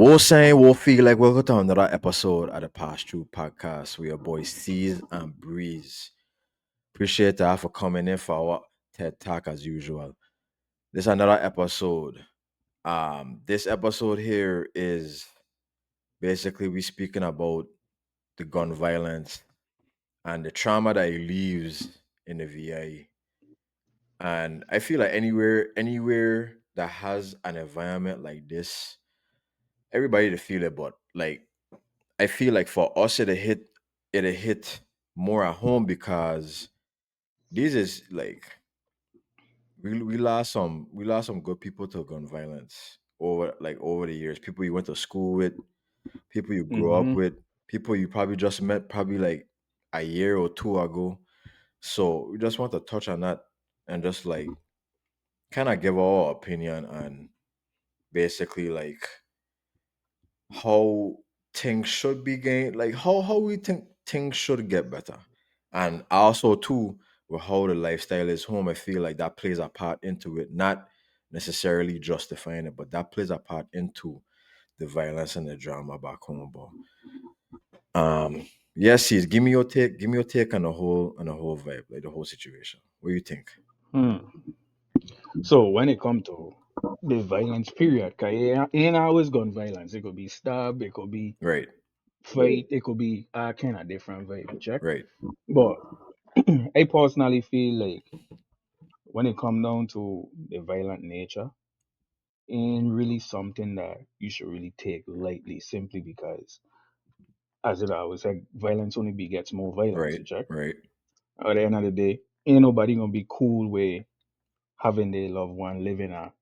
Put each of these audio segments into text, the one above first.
We'll say we'll feel like welcome to another episode of the Pass Through podcast with your boys Seas and Breeze. Appreciate that for coming in for our TED Talk as usual. This is another episode. This episode here is basically we speaking about the gun violence and the trauma that it leaves in the VA. And I feel like anywhere that has an environment like this, everybody to feel it, but like I feel like for us it hit more at home because this is like we lost some good people to gun violence over the years. People you went to school with, people you grew up Hmm. with, people you probably just met probably like a year or two ago. So we just want to touch on that and just like kind of give our opinion on basically like how things should be gained, like how we think things should get better, and also too with how the lifestyle is home. I feel like that plays a part into it, not necessarily justifying it, but that plays a part into the violence and the drama back home. But yes, sis, give me your take on the whole vibe, like the whole situation. What do you think? Hmm. So when it comes to the violence period, 'cause it ain't always gun violence. It could be stab, it could be Right, fight, it could be all kind of different vibe, check. right. But I personally feel like when it come down to the violent nature, ain't really something that you should really take lightly simply because, as it always said, violence only begets more violence, Right, you check. right. At the end of the day, ain't nobody gonna be cool with having their loved one living a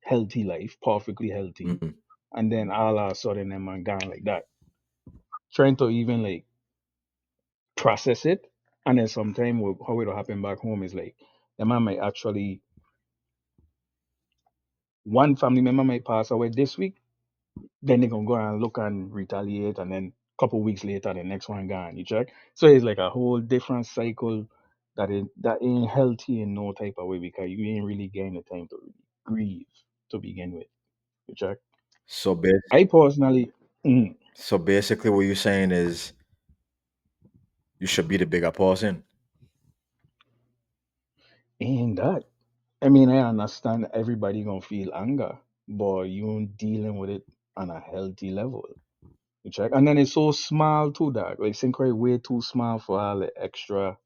healthy life, perfectly healthy, Mhm. and then all of a sudden them man gone like that. Trying to even like process it, and then sometimes how it'll happen back home is like the man might actually one family member might pass away this week, then they gonna go and look and retaliate, and then a couple weeks later the next one gone. You check, so it's like a whole different cycle that ain't healthy in no type of way because you ain't really getting the time to really grieve to begin with. You check. so bas- I personally. mm, so basically what you're saying is you should be the bigger person. Ain't that? I mean, I understand everybody gonna feel anger, but you ain't dealing with it on a healthy level. You check, and then it's so small too, dog. Like Synchro way too small for all the extra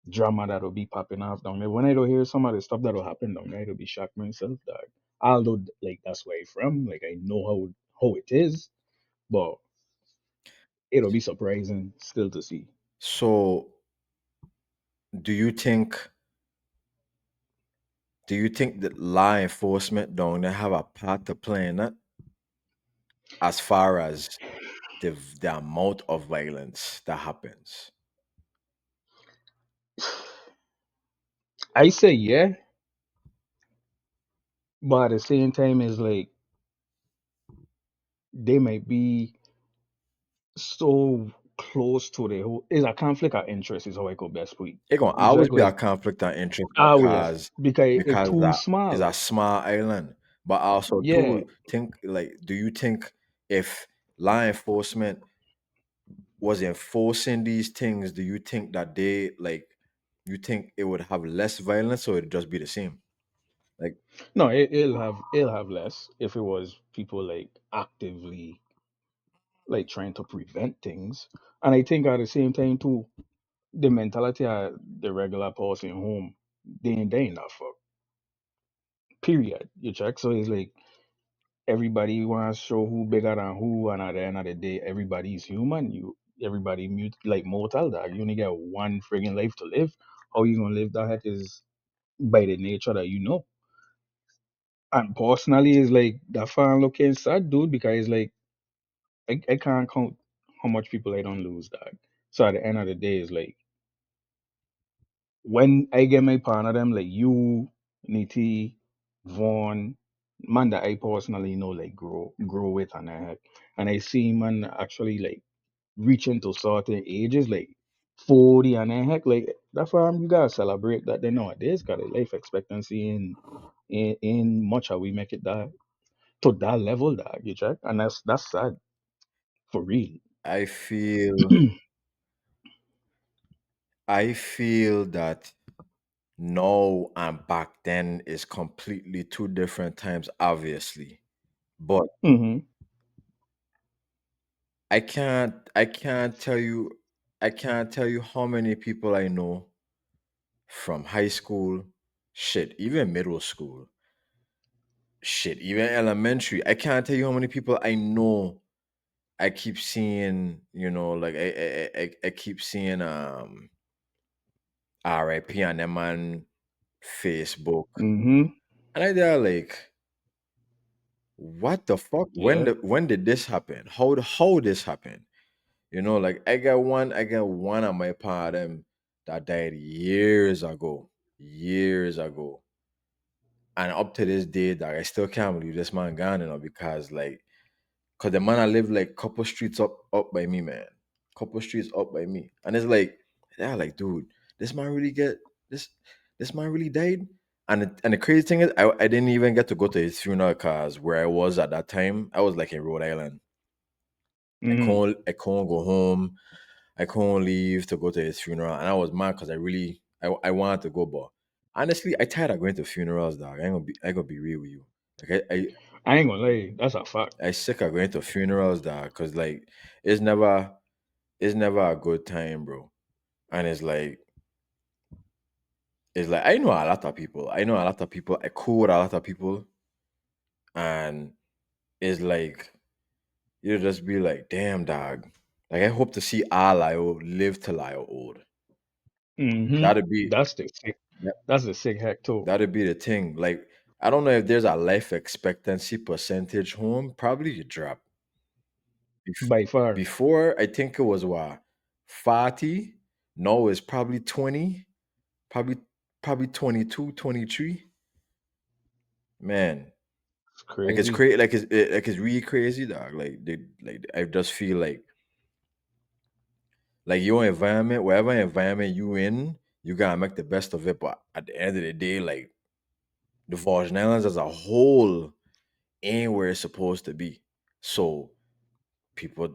drama that'll be popping off down there. When I don't hear some of the stuff that'll happen down there, it'll be shocked myself, dog. Although, like that's where I'm from, like I know how it is, but it'll be surprising still to see. So do you think do you think that law enforcement don't they have a part to play in that as far as the amount of violence that happens? I say yeah, but at the same time, it's like they might be so close to the whole. It's a conflict of interest, is how I could best put it. It gonna You always check, be a like conflict of interest always because it's because too that is a small. small island. But also Yeah, too think like do you think if law enforcement was enforcing these things, do you think that they like you think it would have less violence or it'd just be the same? Like no, it'll have less if it was people like actively like trying to prevent things. And I think at the same time too, the mentality of the regular person home, they ain't that fuck. Period. You check. So it's like everybody wants to show who bigger than who, and at the end of the day, everybody's human. Everybody mute like mortal dog. You only get one friggin' life to live. How you gonna live that heck is by the nature that you know. And personally, it's like that far looking sad, dude, because it's like I can't count how much people I don't lose, dog. So at the end of the day, it's like when I get my partner, them like you, Niti, Vaughn, man that I personally know like grow with and I heck. And I see man actually like reaching to certain ages, like 40 and a heck, like that's why you gotta celebrate that they nowadays got a life expectancy in much how we make it that. to that level, dog. You check, and that's sad for real. I feel I feel that now and back then is completely two different times, obviously. But Hmm. I can't tell you how many people I know from high school, shit, even middle school, shit, even elementary. I can't tell you how many people I know. I keep seeing, like I keep seeing RIP on them on Facebook. Hmm. And I there like, what the fuck? Yeah. When did this happen? How this happened? Like I got one of my part of them that died years ago. Years ago. And up to this day, that I still can't believe this man gone, because like, cause the man I live like couple streets up by me, man. Couple streets up by me. And it's like, yeah, like, dude, this man really get this this man really died. And the crazy thing is, I didn't even get to go to his funeral cause where I was at that time, I was like in Rhode Island. Hmm. I couldn't go home. I couldn't leave to go to his funeral. And I was mad because I wanted to go, but honestly, I tired of going to funerals, dog. I gonna be real with you. Like I ain't gonna lie, that's a fact. I sick of going to funerals, dog, because like it's never a good time, bro. And it's like I know a lot of people. I know a lot of people. I cool with a lot of people, and it's like you just be like, damn, dog. Like I hope to see all I live till I old. Hmm. That'd be That's the sick. That's the sick hack too. that'd be the thing. Like I don't know if there's a life expectancy percentage home. Probably you drop. Bef- By far. Before I think it was what 40. No, it's probably 20. Probably probably 22, 23. Man, It's like it's crazy. crazy. Like it's really crazy, dog. Like I just feel like your environment, whatever environment you in, you gotta make the best of it. But at the end of the day, like the Virgin Islands as a whole ain't where it's supposed to be. So people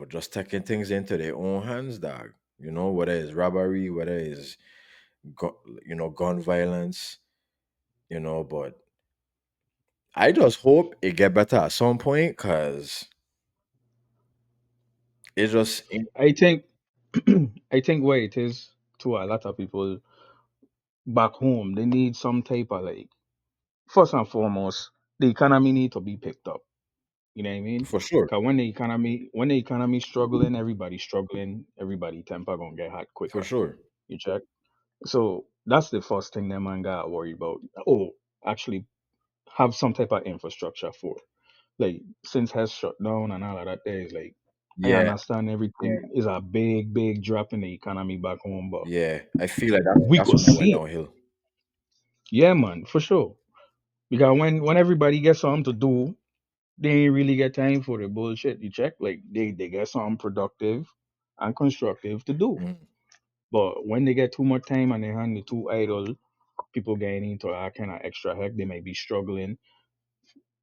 just taking things into their own hands, dog. Whether it's robbery, whether it's gun violence. But I just hope it get better at some point, cause it just ain't I think I think what it is to a lot of people back home, they need some type of like first and foremost, the economy need to be picked up. You know what I mean? for sure, Cause when the economy struggling, everybody struggling, everybody temper gonna get hot for quicker. sure. You check. So that's the first thing that man got to worry about. Oh, actually have some type of infrastructure for. Like since has shut down and all of that there is like I Yeah, understand everything is a big, big drop in the economy back home, but yeah. I feel like we that's could when I went see it. downhill. Yeah, man, for sure. Because when everybody gets something to do, they ain't really get time for the bullshit. You check, like they get something productive and constructive to do. Mhm. But when they get too much time and they hand they too idle, people getting into that kind of extra heck, they may be struggling.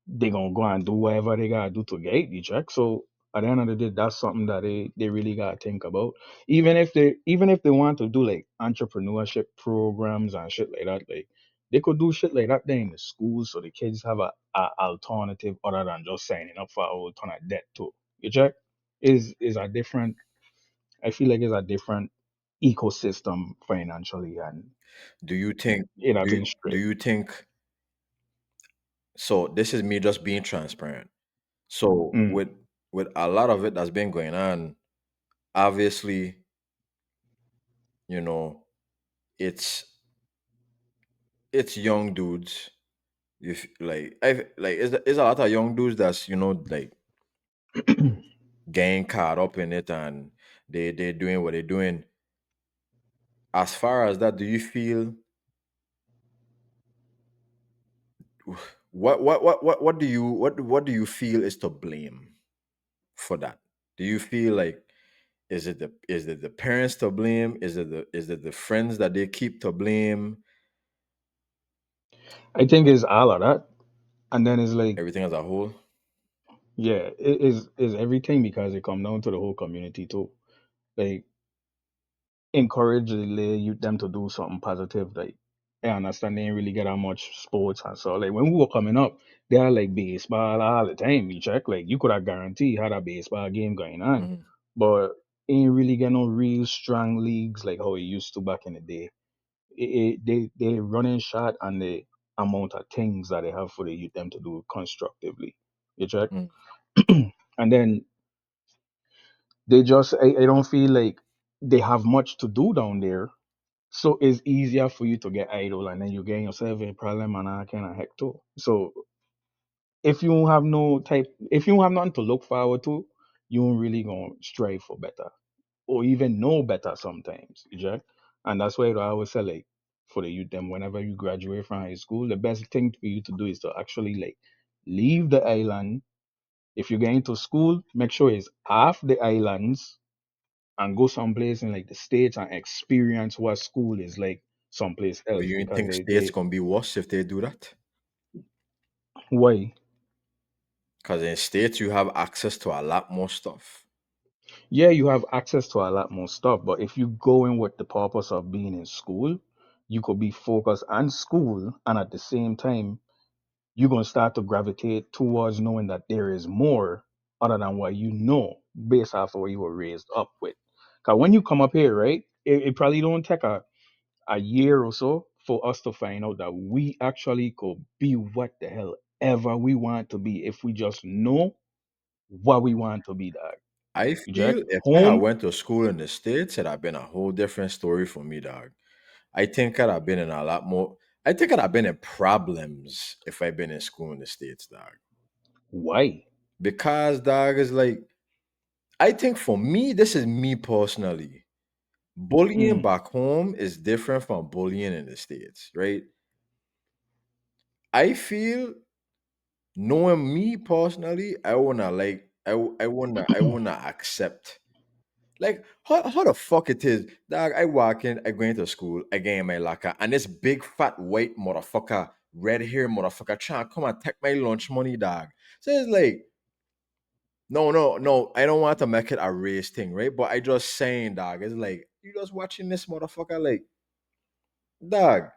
They gonna go and do whatever they gotta do to get you check. So at the end of the day, that's something that they really gotta think about. Even if they want to do like entrepreneurship programs and shit like that, like they could do shit like that there in the schools so the kids have a alternative other than just signing up for a whole ton of debt too. You check? Is a different I feel like it's a different ecosystem financially and Do you think? in a Do thing you, do straight. you think? So this is me just being transparent. So Mm. with a lot of it that's been going on, obviously, you know, it's it's young dudes. If like I like, it's a lot of young dudes that's like getting caught up in it, and they're doing what they're doing. As far as that, do you feel what do you feel is to blame for that? Do you feel like is it the parents to blame? Is it the friends that they keep to blame? I think it's all of that. And then it's like Everything as a whole? Yeah, it is everything because it come down to the whole community too. Like encourage youth them to do something positive. Like I understand they ain't really get how much sports and so like when we were coming up, they had like baseball all the time. You check like you could have guaranteed had a baseball game going on, Mhm. but ain't really get no real strong leagues like how it used to back in the day. They running shot and the amount of things that they have for the youth them to do constructively. You check, Mhm. and then they just I don't feel like they have much to do down there. So it's easier for you to get idle and then you get yourself a problem and I kind of heck too. So if you don't have nothing to look forward to, you ain't really gonna strive for better or even know better sometimes. You get? And that's why I always say like for the youth them whenever you graduate from high school, the best thing for you to do is to actually like leave the island. If you're going to school, make sure it's half the islands and go someplace in like the states and experience what school is like someplace But else you because think states they gonna be worse if they do that? why. Because in states you have access to a lot more stuff. Yeah, you have access to a lot more stuff, but if you go in with the purpose of being in school, you could be focused on school and at the same time you're gonna start to gravitate towards knowing that there is more other than what you know based off of what you were raised up with. Cause when you come up here, right, it probably don't take a year or so for us to find out that we actually could be what the hell ever we want to be if we just know what we want to be, dog. I You check? feel if I had Home, went to school in the states, it'd have been a whole different story for me, dog. I think I'd have been in a lot more. I think I'd have been in problems if I'd been in school in the states, dog. why? Because, dog, is like I think for me, this is me personally. Bullying Mm, back home is different from bullying in the states, right? I feel knowing me personally, I wanna accept. Like how the fuck it is, dog? I walk in, I go into school, I get in my locker, and this big fat white motherfucker, red hair motherfucker, trying to come and take my lunch money, dog. So it's like, no, no, no, I don't want to make it a race thing, right? But I just saying, dog, it's like you just watching this motherfucker, like, dog,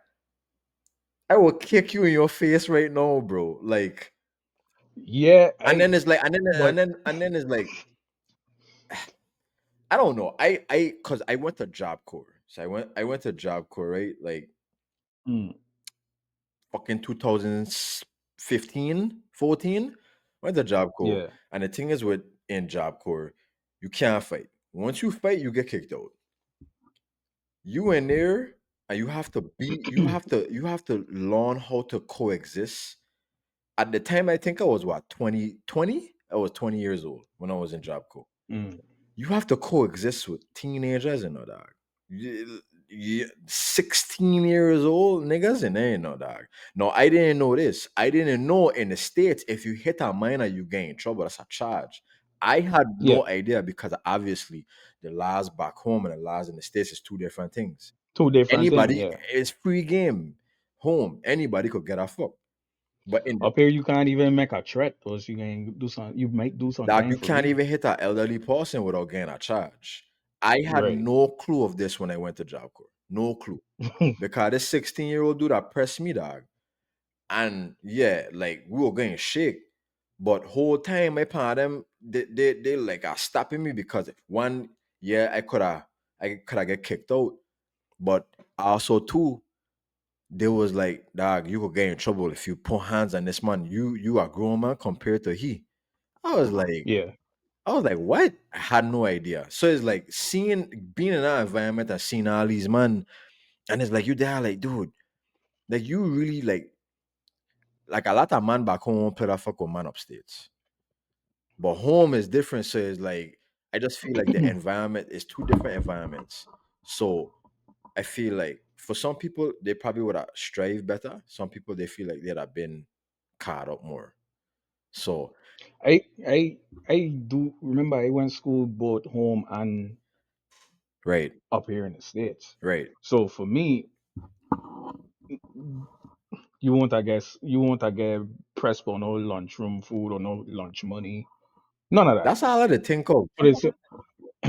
I will kick you in your face right now, bro. Like, yeah, and I then it's like, but it's like, I don't know. Cause I went to Job Corps. So I went to Job Corps, right? Like mm, fucking 2015, 14. Went to Job Corps. yeah, And the thing is with in Job Corps, you can't fight. Once you fight, you get kicked out. You in there and you have to learn how to coexist. At the time, I think I was what, 2020. I was 20 years old when I was in Job Corps. mm, You have to coexist with teenagers and all dog. 16 years old niggas and they ain't no dog. No, I didn't know this. I didn't know in the States, if you hit a minor, you get in trouble. That's a charge. I had yeah, no idea because obviously the laws back home and the laws in the States is two different things. two different things. Anybody, Yeah, it's free game. Home, anybody could get a fuck. But in up here you can't even make a threat, or you can do some. You might do dog, something you for can't real. even hit an elderly person without getting a charge. I had Right. no clue of this when I went to Job Corps. No clue. Because this 16-year-old dude that pressed me, dog. And yeah, like we were getting shake. But whole time my part them, they like are stopping me because one, yeah, I could have get kicked out. But also two, they was like, dog, you could get in trouble if you put hands on this man. You are grown man compared to he. I was like, Yeah. I was like, what? I had no idea. So it's like being in that environment and seeing all these man, and it's like you there, like, dude, like you really like a lot of man back home won't play that fuck with man upstates. But home is different. So it's like I just feel like the environment is two different environments. So I feel like for some people they probably would have strived better. Some people they feel like they'd have been caught up more. So I I I do remember I went school both home and right, up here in the States. right. So for me, You won't, I guess, press for no lunchroom food or no lunch money. None of that. That's all I had to think of. But it's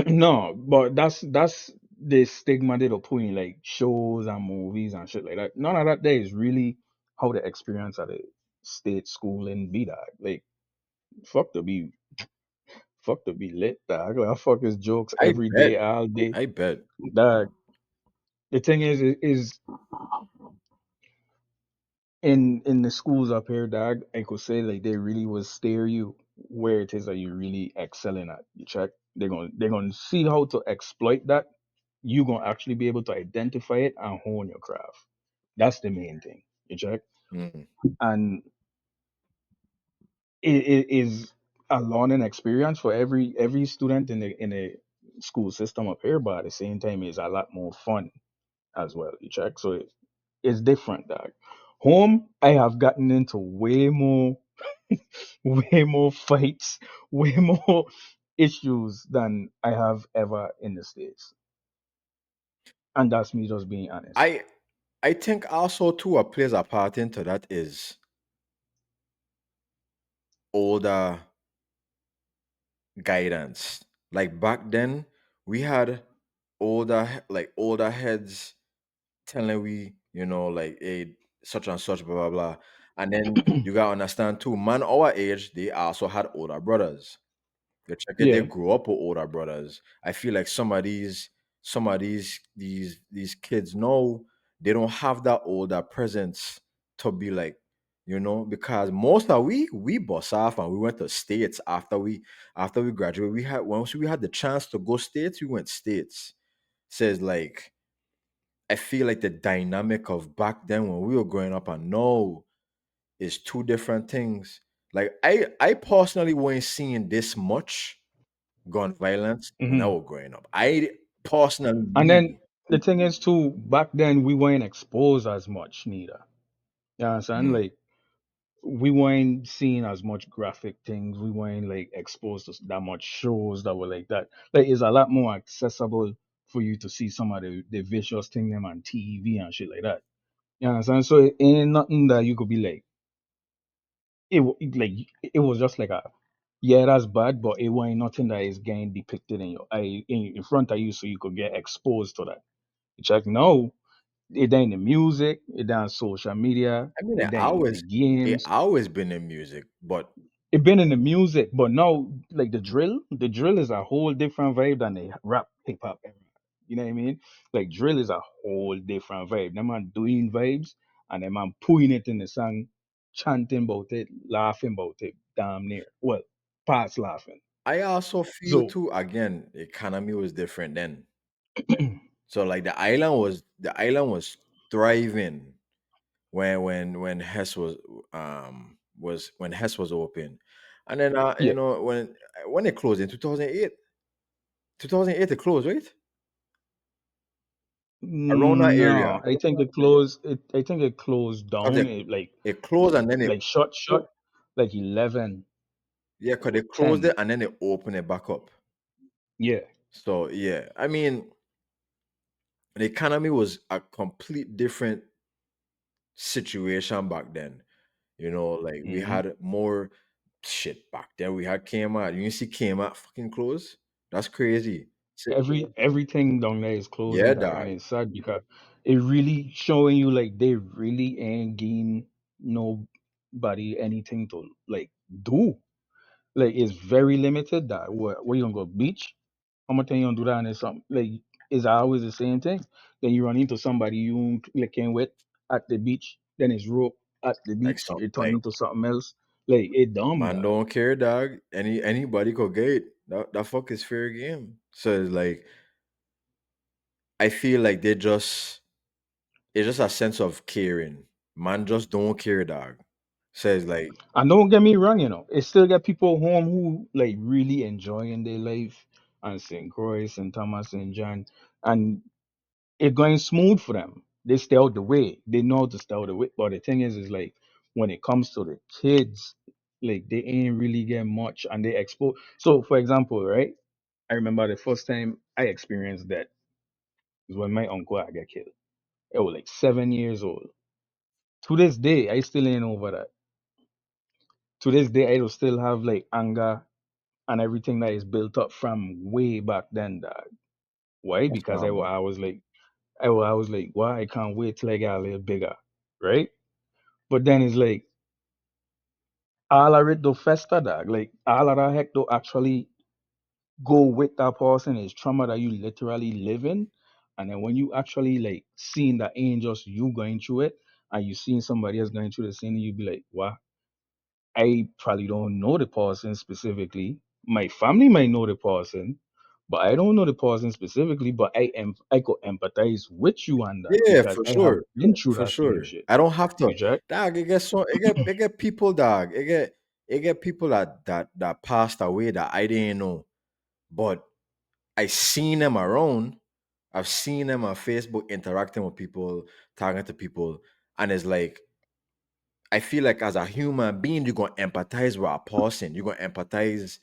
no, but that's the stigma they don't put in like shows and movies and shit like that. None of that there is really how the experience at a state school in be that. Like fuck to be fuck to be lit, dog. Like fuck is jokes I every bet. day, all day. I bet. Dog. The thing is in the schools up here, dog, I could say like they really will steer you where it is that you're really excelling at. You check. They're gonna see how to exploit that. You're gonna actually be able to identify it and hone your craft. That's the main thing. You check. Mm. And it is a learning experience for every student in the school system up here, but at the same time it's a lot more fun as well. You check. So it's different, dog. Home, I have gotten into way more way more fights, way more issues than I have ever in the States. And that's me just being honest. I I think also too what plays a part into that is older guidance. Like back then, we had older heads telling we, like, hey, such and such, blah blah blah. And then you gotta understand too, man, our age, they also had older brothers. You check it, they Yeah. grew up with older brothers. I feel like some of these kids know they don't have that older presence to be like, because most of we bust off and we went to states after we graduated. Once we had the chance to go states, we went states. Says like I feel like the dynamic of back then when we were growing up and now is two different things. Like I personally wasn't seeing this much gun violence when I Hmm. was growing up. I personally, And then me, the thing is too, back then we weren't exposed as much neither. You understand? mm, Like we weren't seeing as much graphic things. We weren't like exposed to that much shows that were like that. Like it's a lot more accessible for you to see some of the vicious thing them on TV and shit like that. You understand? So it ain't nothing that you could be like like it was just like a yeah, that's bad, but it wasn't nothing that is getting depicted in your eye in front of you so you could get exposed to that. It's like no, it ain't the music, it ain't social media, I mean, it ain't the it games. always been in music, but It been in the music, but now like the drill is a whole different vibe than the rap hip hop era. You know what I mean? Like drill is a whole different vibe. Them man doing vibes and them man putting it in the song, chanting about it, laughing about it, damn near. Well, past laughing. I also feel So too. Again, the economy was different then. So like the island was thriving when Hess was open, and then yeah. when it closed in 2008. 2008 it closed, right? Around that area. No, I think it closed. I think it closed Cause down. It it closed and then it like shut like 11, yeah, cause they closed 10. it and then they opened it back up. Yeah. So yeah, I mean the economy was a complete different situation back then. Like we Hmm. had more shit back then. We had Kmart. You see Kmart fucking close? That's crazy. Everything down there is closing, Yeah, dog, and dog. it's sad because it really showing you like they really ain't getting nobody anything to like do. Like it's very limited. That where you gonna go beach? How much time you gonna do that? And it's something like it's always the same thing. Then you run into somebody you like can't wait at the beach. Then it's rope at the Like beach. some It turn like into something else. Like it dumb, man dog. don't care, dog. Anybody could get it. That fuck is fair game. So it's like I feel like it's just a sense of caring. Man just don't care, dog. Says like And don't get me wrong, it still got people home who like really enjoying their life and St. Croix, St. Thomas, and John, and it going smooth for them. They stay out the way. They know how to stay out the way. But the thing is like when it comes to the kids, like they ain't really get much, and they expose. So, for example, right? I remember the first time I experienced that was when my uncle had got killed. I was like 7 years old. To this day, I still ain't over that. To this day, I do still have like anger and everything that is built up from way back then, dog. Why? That's Because normal. I was like, I was like, why? I can't wait till I get a little bigger, right? But then it's like, all of it do fester, dog. Like, all of that heck do actually go with that person is trauma that you literally live in. And then when you actually like seeing that ain't just you going through it, and you seeing somebody else going through the same, you be like, wow, I probably don't know the person specifically. My family might know the person, but I don't know the person specifically. But I could empathize with you on that Yeah, because for I have sure. been through For that same sure. shit. I don't have to You check? dog, it get people, dog. It get people that passed away that I didn't know. But I seen them around. I've seen them on Facebook interacting with people, talking to people, and it's like I feel like as a human being, you're gonna empathize with a person. You're gonna empathize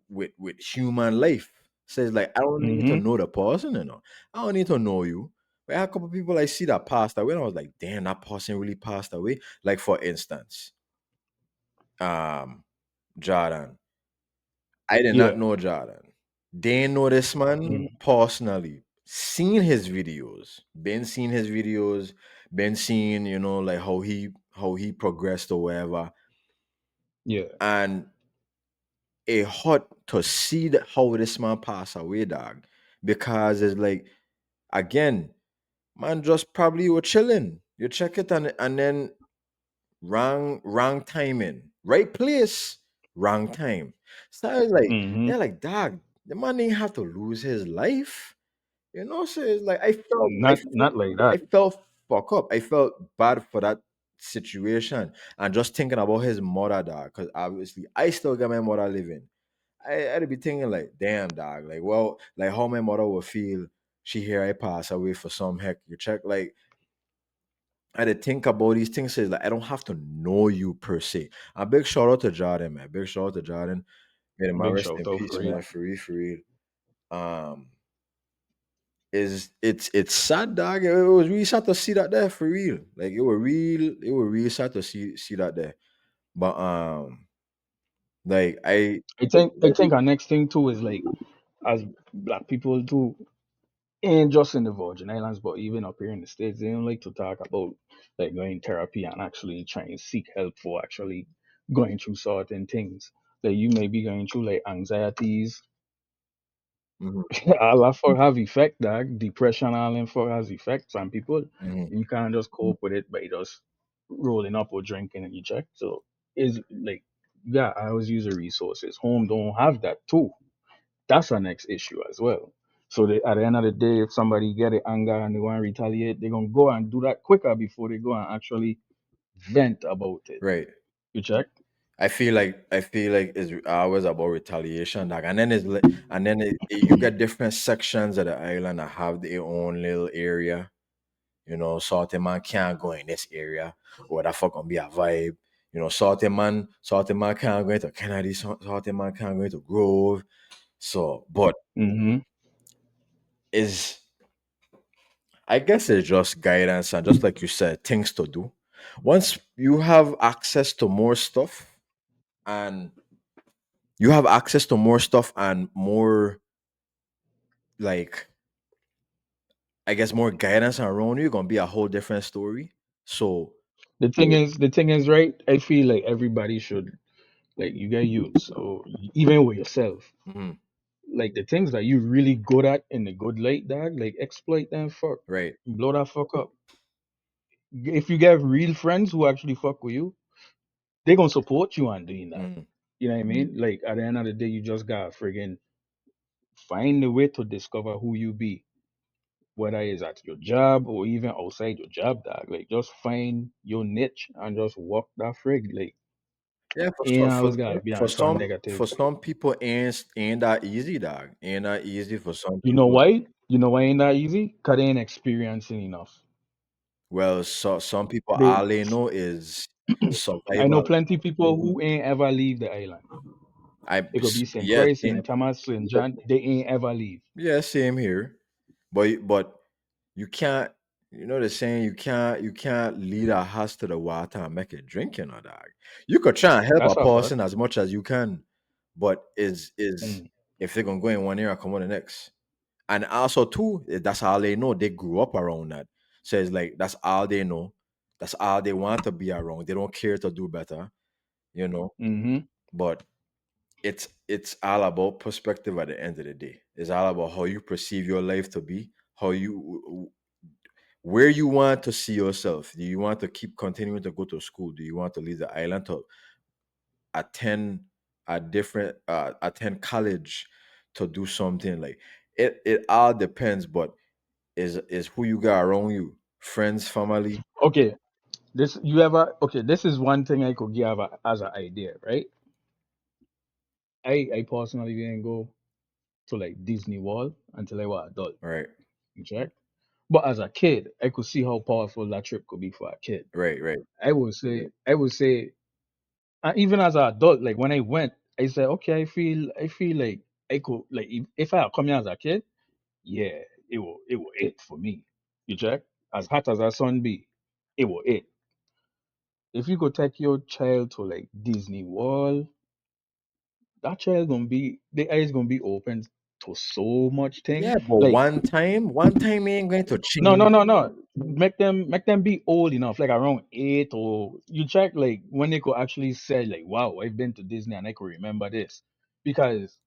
with human life. So it's like I don't need to Mm-hmm. know the person, you know. I don't need to know you. But I had a couple people I see that passed away, and I was like, damn, that person really passed away. Like for instance, um, Jordan. I did not Yeah. know Jordan. Didn't know this man Mm. personally. Seen his videos, been seeing his videos, been seeing, like how he progressed or whatever. Yeah. And it hurt to see how this man passed away, dog. Because it's like, again, man just probably were chilling. You check it and then wrong timing. Right place, wrong time. So I was like, Mm-hmm. they're like, dog, the man didn't have to lose his life. So it's like I felt I Not felt like I that. felt fuck up. I felt bad for that situation. And just thinking about his mother, dog, because obviously I still got my mother living. I'd be thinking like, damn, dog, like, well, like how my mother would feel. She hear I pass away for some heck. You check, like, I had to think about these things. Is like I don't have to know you per se. A big shout out to Jordan, man. Big shout out to Jordan. May the man Big rest shout in out for peace, real. man. For real, for real. Um, is it's sad, dog. It was really sad to see that there for real. Like it was really sad to see that there. But like I think our next thing too is like as black people too, ain't just in the Virgin Islands, but even up here in the States, they don't like to talk about like going therapy and actually trying to seek help for actually going through certain things. Like you may be going through like anxieties, mhm, all that for have effect, dog. Depression, all them for has effects on people. mhm, You can't just cope with it by just rolling up or drinking and you check. So is like yeah, I always use the resources. Home don't have that too. That's our next issue as well. So at the end of the day, if somebody get it anger and they want to retaliate, they're gonna go and do that quicker before they go and actually vent about it. right. You check? I feel like it's always about retaliation, like, and then you get different sections of the island that have their own little area. Salty man can't go in this area, or that fuck gonna be a vibe. Salty man can't go into Kennedy. Salty man can't go into Grove. So, but Mm-hmm. is I guess it's just guidance and just like you said, things to do. Once you have access to more stuff and more like I guess more guidance around you, gonna be a whole different story. So The thing is, right? I feel like everybody should like you get youth, so even with yourself, mhm, like the things that you really good at in the good light, dog, like exploit them, fuck, right. blow that fuck up. If you get real friends who actually fuck with you, they gonna support you on doing that. Mhm, You know what I mean? Like at the end of the day, you just gotta friggin' find a way to discover who you be, whether it's at your job or even outside your job, dog. Like just find your niche and just walk that frig. Like Yeah, ain't for always gotta be for on some some for negativity. some people ain't that easy, dog. Ain't that easy for some You know people. why? You know why ain't that easy? Cause they ain't experiencing enough. Well, so some people They all they know is I know survival. plenty people who ain't ever leave the island. It could be St. Yes, Croix, St. Thomas, St. John. They ain't ever leave. yeah, same here. But you can't. You know the saying, you can't lead a horse to the water and make it drink, dog. You could try and help a That's a fact. person as much as you can, but is Mm. if they're gonna go in one ear and come on the next. And also too, that's all they know. They grew up around that. So it's like that's all they know. That's all they want to be around. They don't care to do better, you know. Mm-hmm. But it's all about perspective at the end of the day. It's all about how you perceive your life to be, how you where you want to see yourself. Do you want to keep continuing to go to school? Do you want to leave the island to attend a different attend college to do something like it all depends, but is who you got around you, friends, family. Okay, this you ever okay? This is one thing I could give as an idea, right? I personally didn't go to like Disney World until I was adult. Right, You check. But as a kid, I could see how powerful that trip could be for a kid. right. I would say, even as an adult, like when I went, I said, okay, I feel like I could, like, if I had come here as a kid, yeah, it will it for me. You check. As hot as that sun be, it will it. If you could take your child to like Disney World, that child gonna be the eyes gonna be open to so much thing. Yeah, but Like, one time ain't going to no, no, change. no, no. Make them be old enough, like around 8, or you check like when they could actually say like, "Wow, I've been to Disney and I could remember this." Because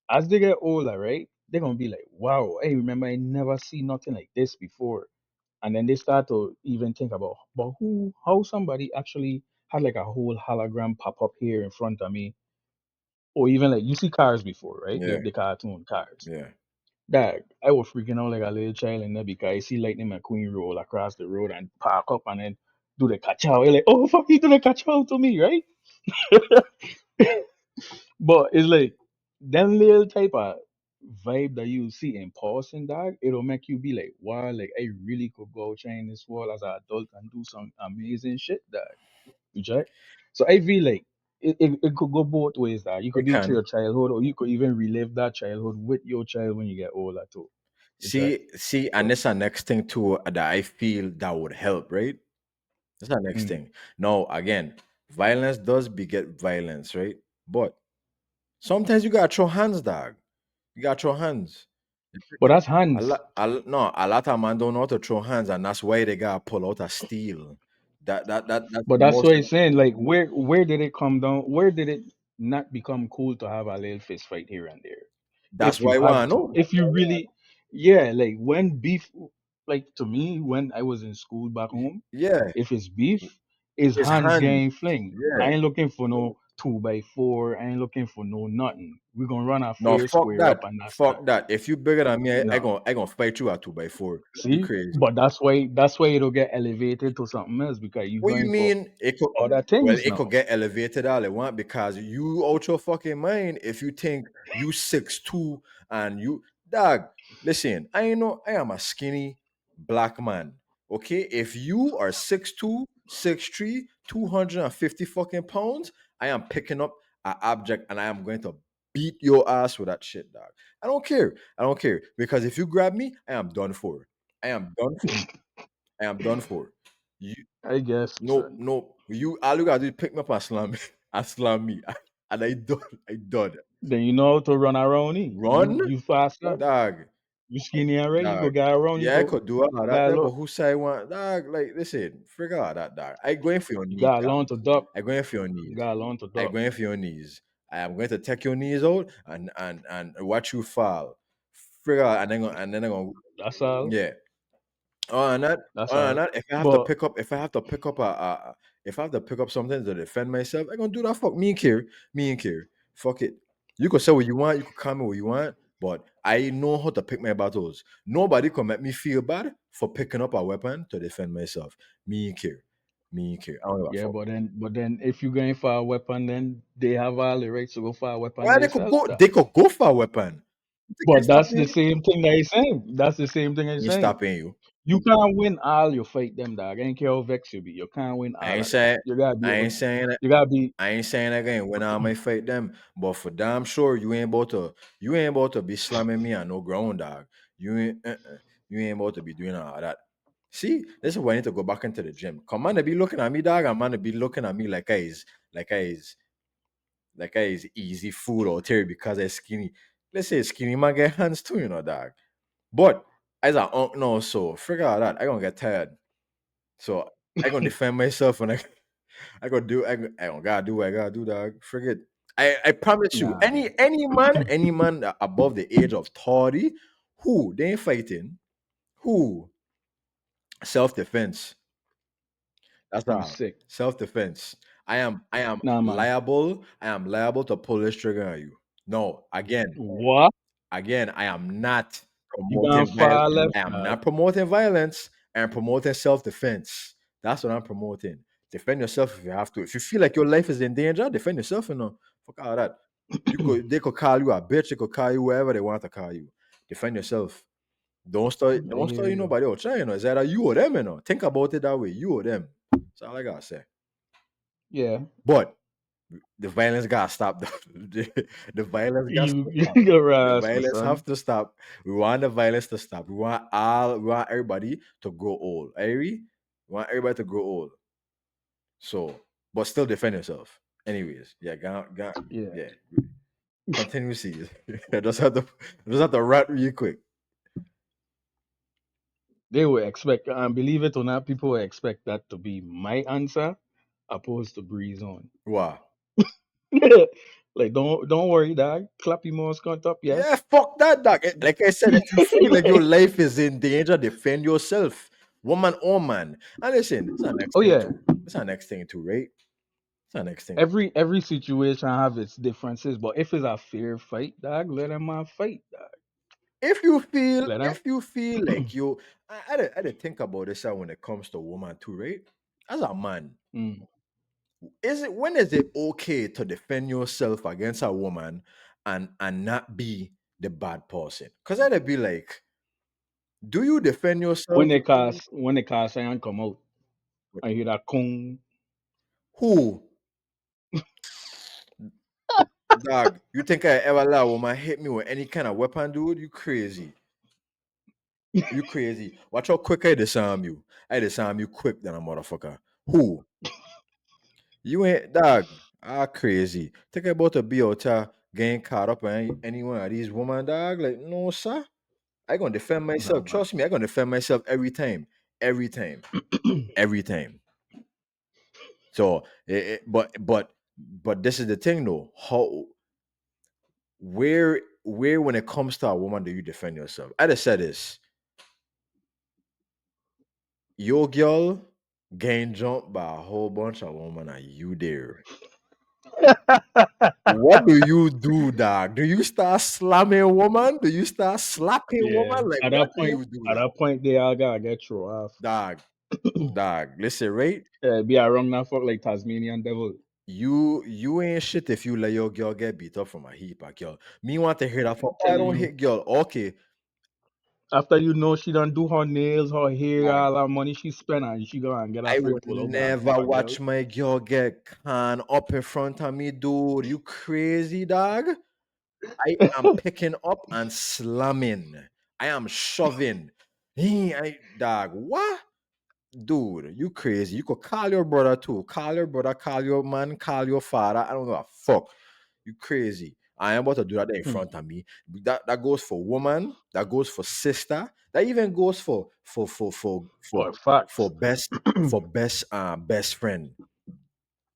as they get older, right, they're gonna be like, "Wow, I remember I never seen nothing like this before." And then they start to even think about, but how somebody actually had like a whole hologram pop up here in front of me, or even like you see cars before, right? Yeah, The cartoon cars. yeah. Dad, I was freaking out like a little child in there because I see Lightning McQueen roll across the road and park up and then do the catch out. Like, oh fuck, he do the catch out to me, right? But it's like them little type of vibe that you see in person, dog. It'll make you be like, wow, like I really could go out in this world as an adult and do some amazing shit, dog. You check? So I feel like it could go both ways, dog. You could It do it to can. your childhood, or you could even relive that childhood with your child when you get older too. You check? See, and So. this is the next thing too that I feel that would help, right? That's the next Mm. thing. Now, again, violence does beget violence, right? But sometimes you gotta throw hands, dog. You gotta throw hands. But that's hands. No, a lot of man don't know how to throw hands, and that's why they gotta pull out a steel. That's But the that's most. what I'm saying. Like, where did it come down? Where did it not become cool to have a little fist fight here and there? That's If why you I have wanna to, know. if you really, yeah, like when beef, like to me, when I was in school back home, Yeah, if it's beef, it's it's hands hands. getting fling. I Yeah. ain't looking for no 2x4. I ain't looking for no nothing. We're gonna run our No, fair fuck square up, that. and that's that. Fuck that. If you bigger than me, No. I gonna fight you at 2x4. You See, crazy. but that's why it'll get elevated to something else because you're What you going for mean it could other well, things it could now. get elevated all it want because you out your fucking mind if you think you 6'2" and you dog, listen, I am a skinny black man. Okay? If you are 6'2", 6'3", 250 fucking pounds, I am picking up an object and I am going to beat your ass with that shit, dog. I don't care. I don't care. Because if you grab me, I am done for. I am done for. I am done for. You I guess, no, son. no. You all you gotta do is pick me up and slam me. And slam me. And I done. I done. Then you know how to run around it. Run, You faster. dog. You skinny already. You Dog. could get around. You Yeah, I could could do all of that got a there, but lot. who say I want dog? Like, listen, figure out that dog. I going for your You knees, got to dog. learn to duck. I going for your You knees. got to learn to I duck. going for your knees. I am going to take your knees out and watch you fall. Figure out and then I'm gonna That's all. yeah. On that, That's on all. that, But if I have to pick up if I have to pick up something to defend myself, I gonna do that. Fuck me and care, me and care. Fuck it. You could say what you want, you could call me what you want, but I know how to pick my battles. Nobody can make me feel bad for picking up a weapon to defend myself. Me and care, me and care. I don't give a yeah, fuck. but then if you're going for a weapon, then they have all the rights to go for a weapon Well, they could themselves. go. That. They could go for a weapon. They can't But stop that's the me. same thing that he's saying. That's the same thing he's Me saying. stopping you. You can't win all your fight them, dog. I ain't care how vex you be. You can't win I all ain't of them. saying. You gotta be I able. ain't saying You gotta be. I ain't saying again when I might fight them, but for damn sure you ain't about to be slamming me on no ground, dog. You ain't you ain't about to be doing all that. See, this is why I need to go back into the gym. Come man, they be looking at me, dog. And man, they be looking at me like I is like I is easy food or terry because I skinny. Let's say skinny man get hands too, dog. But as a unk no, so figure out that I gonna get tired. So I gonna defend myself when I gonna do I don't gotta do what I gotta do, dog. Forget. I promise you, Nah, man. any man above the age of 30, who they ain't fighting, who self defense. That's You all. sick. Self defense. I am Nah, man. liable. I am liable to pull this trigger on you. No, What? again, I am not You gonna promoting violence. far left, I am dog. not promoting violence. I am promoting self defense. That's what I'm promoting. Defend yourself if you have to. If you feel like your life is in danger, defend yourself. Fuck all that. They could call you a bitch. They could call you whatever they want to call you. Defend yourself. I Don't hear study you. nobody else. Try, It's either you or them. Think about it that way. You or them. That's all I gotta say. Yeah. But the violence gotta stop. The violence got to You stop. your The ass, my violence son. have to stop. We want the violence to stop. We want everybody to grow old. Ari? We want everybody to grow old. So, but still defend yourself. Anyways, yeah, Yeah. yeah. Continue, see. I just have to rat real quick. They will expect, and believe it or not, people will expect that to be my answer, opposed to breeze on. Wow. Like, don't worry, dog. Clappy mouse count up, Yeah, yes. fuck that, dog. Like I said, if you feel like your life is in danger, defend yourself. Woman or man. And listen, it's our next Oh thing yeah. too. It's our next thing too, right? It's our next thing. Every situation have its differences, but if it's a fair fight, dog, let them fight, dog. Let them. If you feel like I did think about this when it comes to woman too, right? As a man, Mm. when is it okay to defend yourself against a woman and not be the bad person? Because I'd be like, do you defend yourself? When they cast and come out, I hear that kung. Who? Dog, you think I ever let a woman hit me with any kind of weapon, dude? You crazy. You crazy. Watch how quick I disarm you. I disarm you quick than a motherfucker. Who? You ain't dog. Crazy. Think about to be out there getting caught up in any one of these woman, dog. Like, no, sir. I gonna defend Nah, myself. man. Trust me, I gonna defend myself every time. Every time. Every time. So but this is the thing though. How where when it comes to a woman do you defend yourself? I just said this. Your girl getting jumped by a whole bunch of women and you there. What do you do, dog? Do you start slamming woman? Do you start slapping Yeah. woman? Like, what do you do, At dog? that point, they all gotta get thrown off. Dog, dog. Listen, right? Be a wrong now fuck like Tasmanian devil. You ain't shit if you let your girl get beat up from a heap, girl. Me want to hear that for I Telling don't you. hit girl. Okay, After you know she done do her nails, her hair, dog. all her money she spent, and she go and get her I friend would pull out and fuck never a girl. watch my girl get can up in front of me, dude. You crazy, dog? I am picking up and slamming. I am shoving. Dog, what? Dude, you crazy. You could call your brother too. Call your brother, call your man, call your father. I don't know a fuck. You crazy. I am about to do that in Hmm. front of me. That goes for woman, that goes for sister, that even goes Boy, facts. for best friend.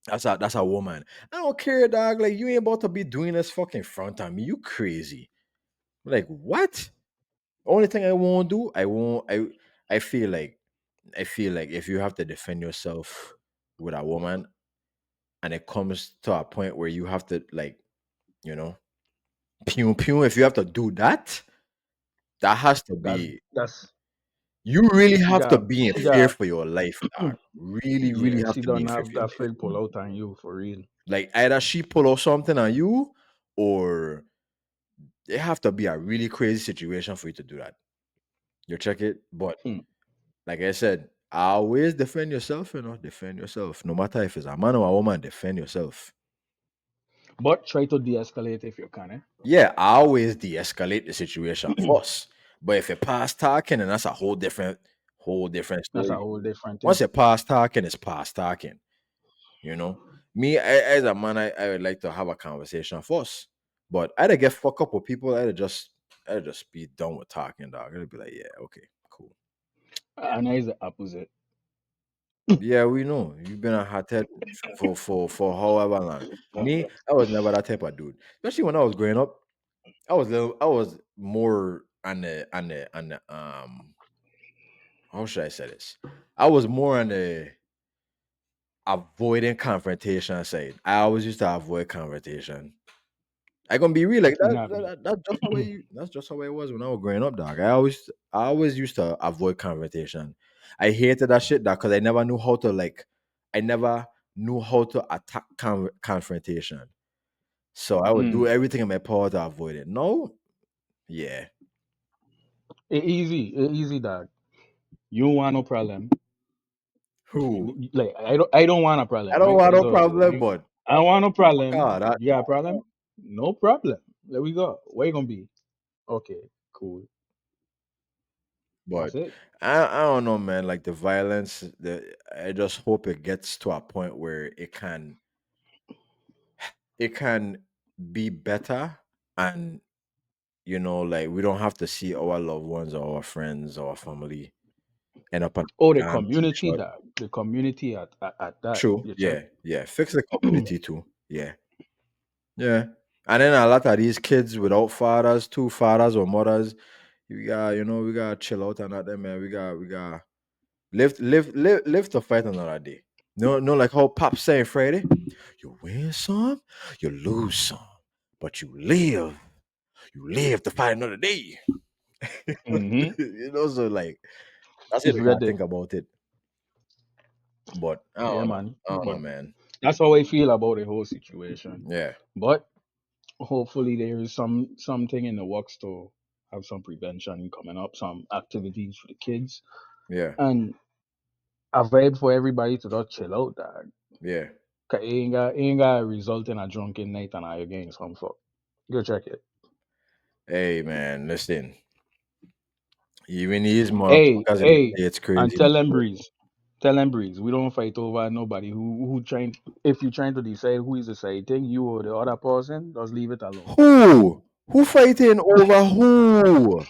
That's a woman. I don't care, dog. Like you ain't about to be doing this fucking front of me. You crazy. Like what? Only thing I won't do, I won't. I feel like if you have to defend yourself with a woman, and it comes to a point where you have to like, you know, pew pew. If you have to do that, that has to be. That's You really she have to got be in she fear got for your life, dog. Really, yeah, really have she to be don't in fear have for your that life. friend pull out on you for real. Like either she pull off something on you, or it have to be a really crazy situation for you to do that. You check it, but Hmm. like I said, always defend yourself. Defend yourself. No matter if it's a man or a woman, defend yourself. But try to de-escalate if you can, Yeah, I always de-escalate the situation eh? first. But if it past talking, and that's a whole different whole different That's a story. whole different Once thing. you're past talking, it's past talking. You know, as a man, I would like to have a conversation first. But I'd get fuck up with people. I'd just be done with talking, dog. I'd be like, yeah, okay, cool. And is the opposite. Yeah, we know you've been a hothead for however long. Me, I was never that type of dude. Especially when I was growing up, I was more on the how should I say this? I was more on the avoiding confrontation side. I always used to avoid confrontation. I gonna be real like that. Not me. That's just the way. That's just how it was when I was growing up, dog. I always used to avoid confrontation. I hated that shit, dog, because I never knew how to like. I never knew how to attack confrontation. So I would Mm. do everything in my power to avoid it. No, yeah. It easy, dog. You don't want no problem. Who? Like I don't want a I problem, don't right? want no So problem, but I don't want no fuck problem. all that. You got a problem? No problem. There we go. Where you gonna be? Okay, cool. But That's it. I don't know, man. Like the violence, I just hope it gets to a point where it can be better, and like we don't have to see our loved ones or our friends or our family end up on Oh, the damn cheap community, shot. that the community at that. True, You check. yeah, yeah. Fix the community too. Yeah, yeah. And then a lot of these kids without fathers, two fathers or mothers, we gotta chill out on that, then, man. We got live to fight another day. No, like how Pop saying Friday, you win some, you lose some, but you live to fight another day. Mm-hmm. So like that's it. It's I gotta ready. think about it. But I Yeah, don't know. man. I don't know, But man. that's how I feel about the whole situation. Yeah, But hopefully there is something in the works to have some prevention coming up, some activities for the kids, yeah, and a vibe for everybody to just chill out, dog. yeah. 'Cause it ain't got result in a drunken night and I again some fuck. Go check it. Hey, man, listen. Even these Hey, motherfuckers in the hey, states and crazy. tell them Breeze. Tell them Breeze. We don't fight over nobody who trying. If you trying to decide who is deciding, you or the other person, just leave it alone. Who fighting over who?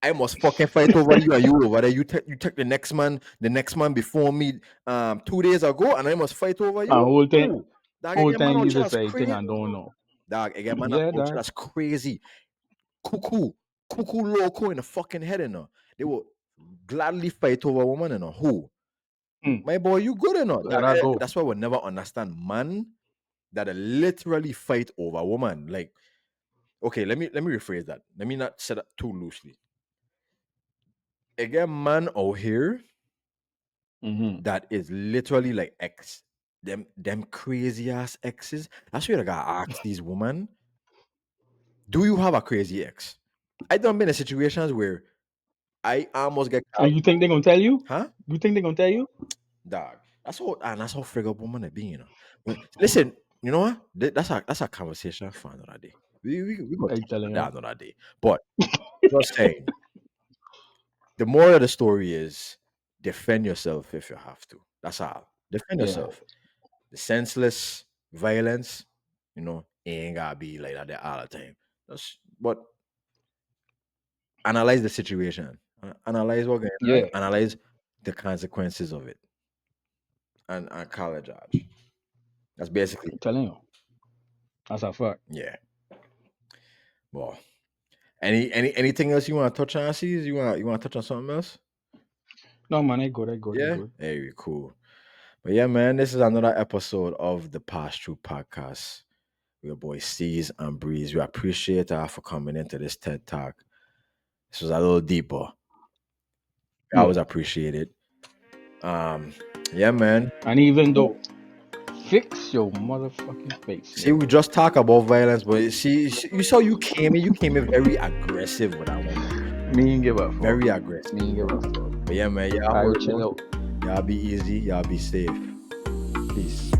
I must fucking fight over you and you over there. You took the next man before me 2 days ago, and I must fight over And you. Who? Dog, I whole get man time out he's here that's deciding crazy. and don't know. Dog, I get man out Yeah, here dog. that's crazy. Cuckoo. Cuckoo loco in the fucking head, They will gladly fight over a woman, Who? Hmm. My boy, you good enough. Let her go. That's why we'll never understand man that literally fight over a woman. Like, okay, let me rephrase that. Let me not say that too loosely. Again, man out here Mm-hmm. that is literally like ex. Them crazy ass exes. That's what I gotta ask these women. Do you have a crazy ex? I done been in situations where I almost get And caught. you think they're gonna tell you? Huh? You think they're gonna tell you? Dog. That's how frig up women are being. But listen, you know what? That's a conversation for another day. We gonna I touch telling on you. that another day. But just saying, the moral of the story is defend yourself if you have to. That's all. Defend Yeah. yourself. The senseless violence, it ain't gotta be like that there all the time. But analyze the situation. Analyze what going on. Yeah. Analyze the consequences of it. And call a judge. That's basically I'm telling you. That's a fact. yeah. Well, anything else you want to touch on, C's? You want to touch on something else? No man, I good, I good, I Yeah? good. Very cool. But yeah, man, this is another episode of the Pass Through podcast. Your boy C's and Breeze. We appreciate her for coming into this TED Talk. This was a little deeper. I always Yeah. appreciate it. Yeah, man. And even though fix your motherfucking face, See, we nigga. just talk about violence, but see, you saw you came in very aggressive with that one, man. Me ain't give a fuck. Very aggressive. Me ain't give a fuck. But yeah, man, y'all I hold chill on. out. Y'all be easy. Y'all be safe. Peace.